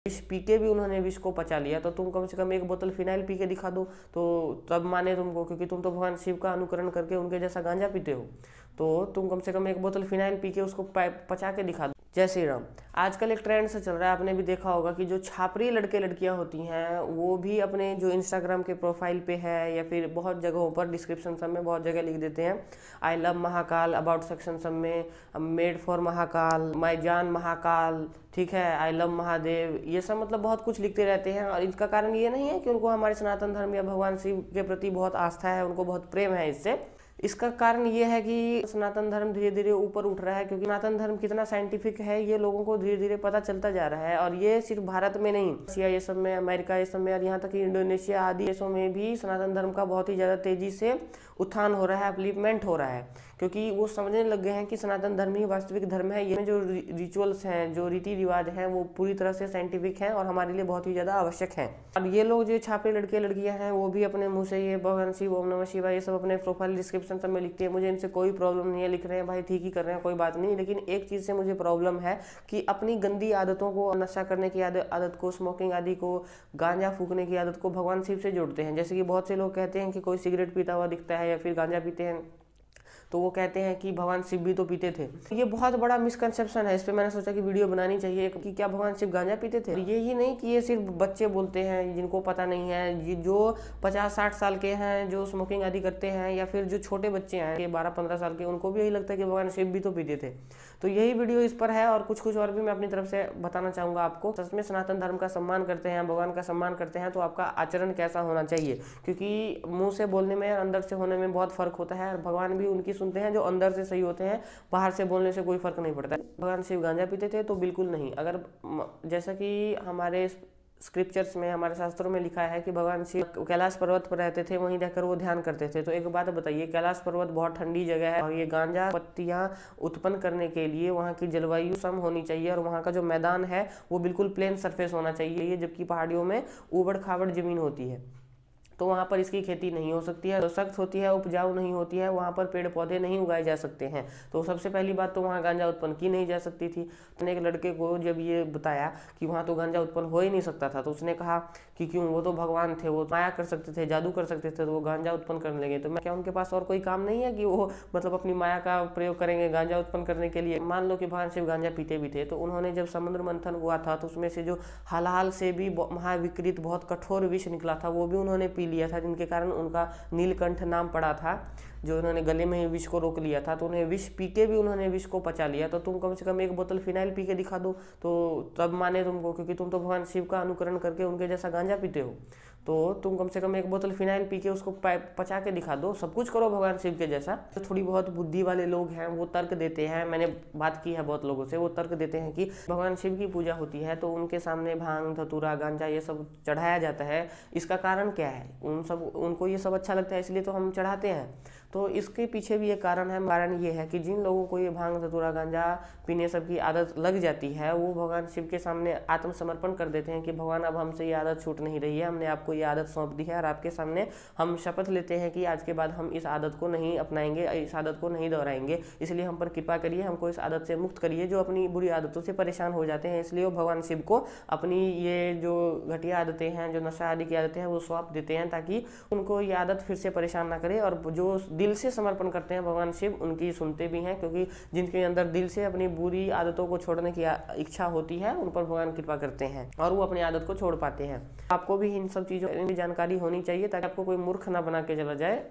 विष पी के भी उन्होंने विष को पचा लिया, तो तुम कम से कम एक बोतल फिनाइल पी के दिखा दो तो तब माने तुमको, क्योंकि तुम तो भगवान शिव का अनुकरण करके उनके जैसा गांजा पीते हो। तो तुम कम से कम एक बोतल फिनाइल पी के उसको पचा के दिखा दो। जय श्री राम। आजकल एक ट्रेंड से चल रहा है, आपने भी देखा होगा कि जो छापरी लड़के लड़कियां होती हैं वो भी अपने जो इंस्टाग्राम के प्रोफाइल पे है या फिर बहुत जगहों पर डिस्क्रिप्शन सब में बहुत जगह लिख देते हैं I love Mahakal, about section सब में मेड फॉर महाकाल, माई जान महाकाल, ठीक है, आई लव महादेव, ये सब मतलब बहुत कुछ लिखते रहते हैं। और इसका कारण ये नहीं है कि उनको हमारे सनातन धर्म या भगवान शिव के प्रति बहुत आस्था है, उनको बहुत प्रेम है इससे। इसका कारण ये है कि सनातन धर्म धीरे धीरे ऊपर उठ रहा है, क्योंकि सनातन धर्म कितना साइंटिफिक है ये लोगों को धीरे धीरे पता चलता जा रहा है। और ये सिर्फ भारत में नहीं, एशिया ये सब में, अमेरिका ये सब में, और यहाँ तक कि इंडोनेशिया आदि देशों में भी सनातन धर्म का बहुत ही ज़्यादा तेजी से उत्थान हो रहा है, अपलिपमेंट हो रहा है, क्योंकि वो समझने लग गए हैं कि सनातन धर्म ही वास्तविक धर्म है। ये जो रिचुअल्स हैं, जो रीति रिवाज हैं, वो पूरी तरह से साइंटिफिक हैं और हमारे लिए बहुत ही ज़्यादा आवश्यक हैं। और ये लोग जो छापे लड़के लड़कियां हैं वो भी अपने मुंह से ये भगवान शिव, ओम नमः शिवाय, ये सब अपने प्रोफाइल डिस्क्रिप्शन सब में लिखते हैं। मुझे इनसे कोई प्रॉब्लम नहीं है, लिख रहे हैं भाई ठीक ही कर रहे हैं, कोई बात नहीं। लेकिन एक चीज़ से मुझे प्रॉब्लम है कि अपनी गंदी आदतों को, नशा करने की आदत को, स्मोकिंग आदि को, गांजा फूकने की आदत को भगवान शिव से जोड़ते हैं। जैसे कि बहुत से लोग कहते हैं कि कोई सिगरेट पीता हुआ दिखता है या फिर गांजा पीते हैं तो वो कहते हैं कि भगवान शिव भी तो पीते थे। ये बहुत बड़ा मिसकंसेप्शन है, इस पर मैंने सोचा कि वीडियो बनानी चाहिए कि क्या भगवान शिव गांजा पीते थे। ये ही नहीं कि ये सिर्फ बच्चे बोलते हैं जिनको पता नहीं है, ये जो 50-60 साल के हैं जो स्मोकिंग आदि करते हैं, या फिर जो छोटे बच्चे हैं 12-15 साल के, उनको भी यही लगता है कि भगवान शिव भी तो पीते थे। तो यही वीडियो इस पर है, और कुछ और भी मैं अपनी तरफ से बताना चाहूँगा आपको। सच में सनातन धर्म का सम्मान करते हैं, भगवान का सम्मान करते हैं, तो आपका आचरण कैसा होना चाहिए, क्योंकि मुँह से बोलने में और अंदर से होने में बहुत फर्क होता है। और भगवान भी उनकी सुनते हैं जो अंदर से सही होते हैं, बाहर से बोलने से कोई फर्क नहीं पड़ता। भगवान शिव गांजा पीते थे तो बिल्कुल नहीं। अगर जैसा कि हमारे स्क्रिप्चर्स में, हमारे शास्त्रों में लिखा है कि भगवान शिव कैलाश पर्वत पर रहते थे, वहीं रहकर वो ध्यान करते थे। तो एक बात बताइए, कैलाश पर्वत बहुत ठंडी जगह है और ये गांजा पत्तियां उत्पन्न करने के लिए वहाँ की जलवायु सम होनी चाहिए और वहाँ का जो मैदान है वो बिल्कुल प्लेन सरफेस होना चाहिए, जबकि पहाड़ियों में ऊबड़ खाबड़ जमीन होती है, तो वहाँ पर इसकी खेती नहीं हो सकती है, सख्त होती है, उपजाऊ नहीं होती है, वहाँ पर पेड़ पौधे नहीं उगाए जा सकते हैं। तो सबसे पहली बात तो वहाँ गांजा उत्पन्न की नहीं जा सकती थी। मैंने एक लड़के को जब ये बताया कि वहाँ तो गांजा उत्पन्न हो ही नहीं सकता था, तो उसने कहा कि क्यों, वो तो भगवान थे, वो माया कर सकते थे, जादू कर सकते थे, तो वो गांजा उत्पन्न करने लगे। तो मैं क्या उनके पास और कोई काम नहीं है कि वो मतलब अपनी माया का प्रयोग करेंगे गांजा उत्पन्न करने के लिए। मान लो कि भगवान शिव गांजा पीते भी थे, तो उन्होंने जब समुद्र मंथन हुआ था तो उसमें से जो हलाल से भी महाविकृत बहुत कठोर विष निकला था वो भी उन्होंने पी लिया था, जिनके कारण उनका नीलकंठ नाम पड़ा था। जो उन्होंने गले में ही विष को रोक लिया था, तो उन्हें विष पी के भी उन्होंने विष को पचा लिया। तो तुम कम से कम एक बोतल फिनाइल पी के दिखा दो तो तब माने तुमको, क्योंकि तुम तो भगवान शिव का अनुकरण करके उनके जैसा गांजा पीते हो। तो तुम कम से कम एक बोतल फिनाइल पी के उसको पचा के दिखा दो, सब कुछ करो भगवान शिव के जैसा। तो थोड़ी बहुत बुद्धि वाले लोग हैं वो तर्क देते हैं, मैंने बात की है बहुत लोगों से, वो तर्क देते हैं कि भगवान शिव की पूजा होती है तो उनके सामने भांग, धतूरा, गांजा ये सब चढ़ाया जाता है। इसका कारण क्या है? उनको ये सब अच्छा लगता है इसलिए तो हम चढ़ाते हैं। तो इसके पीछे भी एक कारण है। कारण ये है कि जिन लोगों को ये भांग, धतूरा, गांजा पीने सब की आदत लग जाती है, वो भगवान शिव के सामने आत्मसमर्पण कर देते हैं कि भगवान अब हमसे ये आदत छूट नहीं रही है, हमने आपको ये आदत सौंप दी है और आपके सामने हम शपथ लेते हैं कि आज के बाद हम इस आदत को नहीं अपनाएंगे, इस आदत को नहीं दोहराएंगे, इसलिए हम पर कृपा करिए, हमको इस आदत से मुक्त करिए। जो अपनी बुरी आदतों से परेशान हो जाते हैं, इसलिए वो भगवान शिव को अपनी ये जो घटिया आदतें हैं, जो नशा आदि की आदतें हैं, वो सौंप देते हैं ताकि उनको ये आदत फिर से परेशान ना करे। और जो दिल से समर्पण करते हैं भगवान शिव, उनकी सुनते भी हैं, क्योंकि जिनके अंदर दिल से अपनी बुरी आदतों को छोड़ने की इच्छा होती है, उन पर भगवान कृपा करते हैं और वो अपनी आदत को छोड़ पाते हैं। आपको भी इन सब चीज़ों की जानकारी होनी चाहिए ताकि आपको कोई मूर्ख ना बना के चला जाए।